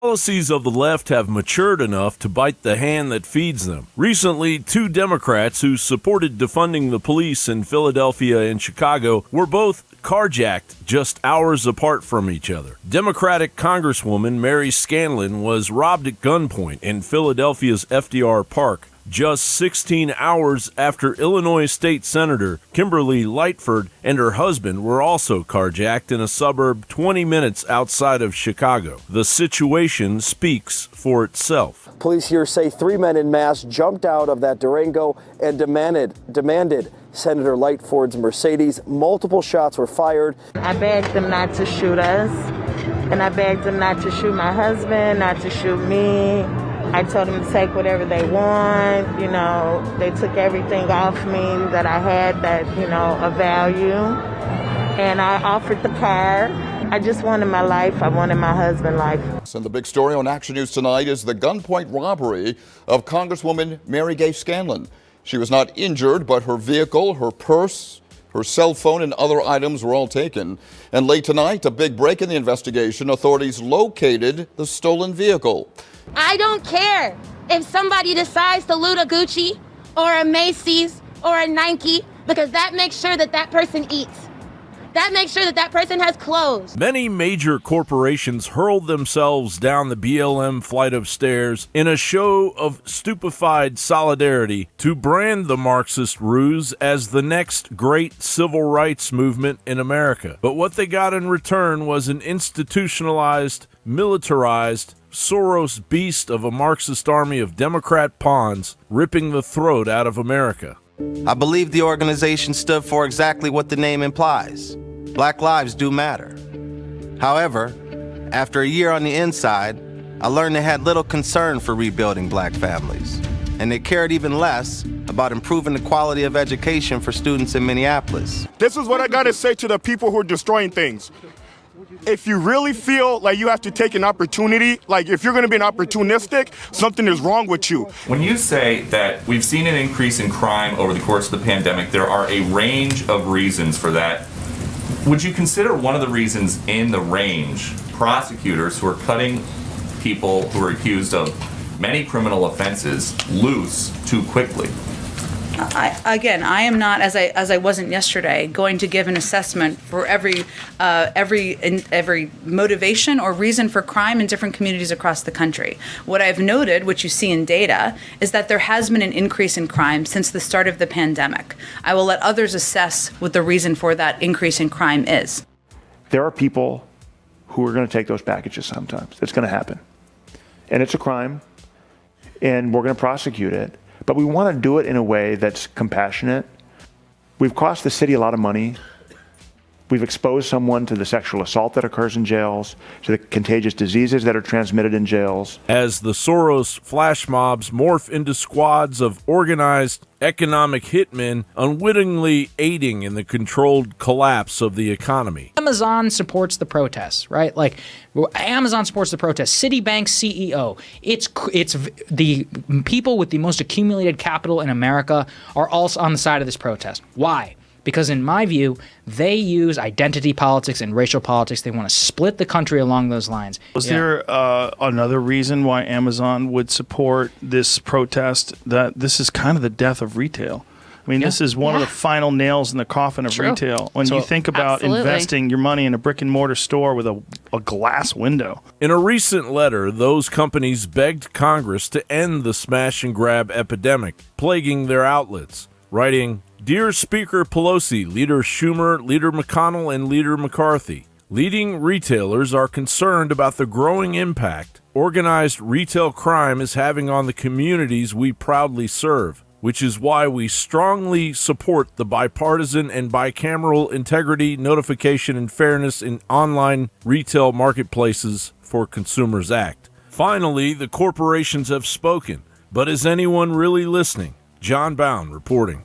Policies of the left have matured enough to bite the hand that feeds them. Recently, two Democrats who supported defunding the police in Philadelphia and Chicago were both carjacked just hours apart from each other. Democratic Congresswoman Mary Scanlon was robbed at gunpoint in Philadelphia's FDR Park just 16 hours after Illinois State Senator Kimberly Lightford and her husband were also carjacked in a suburb 20 minutes outside of Chicago. The situation speaks for itself. Police here say three men en masse jumped out of that Durango and demanded Senator Lightford's Mercedes. Multiple shots were fired. I begged them not to shoot us, and I begged them not to shoot my husband, not to shoot me. I told them to take whatever they want. You know, they took everything off me that I had that, of value. And I offered the car. I just wanted my life. I wanted my husband's life. And the big story on Action News tonight is the gunpoint robbery of Congresswoman Mary Gay Scanlon. She was not injured, but her vehicle, her purse, her cell phone, and other items were all taken. And late tonight, a big break in the investigation. Authorities located the stolen vehicle. I don't care if somebody decides to loot a Gucci or a Macy's or a Nike, because that makes sure that that person eats. That makes sure that that person has clothes. Many major corporations hurled themselves down the BLM flight of stairs in a show of stupefied solidarity to brand the Marxist ruse as the next great civil rights movement in America. But what they got in return was an institutionalized, militarized, Soros beast of a Marxist army of Democrat pawns ripping the throat out of America. I believe the organization stood for exactly what the name implies. Black lives do matter. However, after a year on the inside, I learned they had little concern for rebuilding black families, and they cared even less about improving the quality of education for students in Minneapolis. This is what I gotta say to the people who are destroying things. If you really feel like you have to take an opportunity, like if you're going to be an opportunistic, something is wrong with you. When you say that we've seen an increase in crime over the course of the pandemic, there are a range of reasons for that. Would you consider one of the reasons in the range prosecutors who are cutting people who are accused of many criminal offenses loose too quickly? I am not, as I wasn't yesterday, going to give an assessment for every motivation or reason for crime in different communities across the country. What I've noted, which you see in data, is that there has been an increase in crime since the start of the pandemic. I will let others assess what the reason for that increase in crime is. There are people who are going to take those packages sometimes. It's going to happen. And it's a crime, and we're going to prosecute it. But we want to do it in a way that's compassionate. We've cost the city a lot of money. We've exposed someone to the sexual assault that occurs in jails, to the contagious diseases that are transmitted in jails. As the Soros flash mobs morph into squads of organized economic hitmen unwittingly aiding in the controlled collapse of the economy. Amazon supports the protests, right? Like Amazon supports the protests. Citibank's CEO. It's the people with the most accumulated capital in America are also on the side of this protest. Why? Because in my view, they use identity politics and racial politics. They want to split the country along those lines. Was there another reason why Amazon would support this protest? That this is kind of the death of retail. I mean, this is one of the final nails in the coffin of retail. When you think about investing your money in a brick and mortar store with a glass window. In a recent letter, those companies begged Congress to end the smash and grab epidemic plaguing their outlets, writing, "Dear Speaker Pelosi, Leader Schumer, Leader McConnell, and Leader McCarthy, leading retailers are concerned about the growing impact organized retail crime is having on the communities we proudly serve, which is why we strongly support the bipartisan and bicameral Integrity, Notification, and Fairness in Online Retail Marketplaces for Consumers Act." Finally, the corporations have spoken, but is anyone really listening? John Bowne reporting.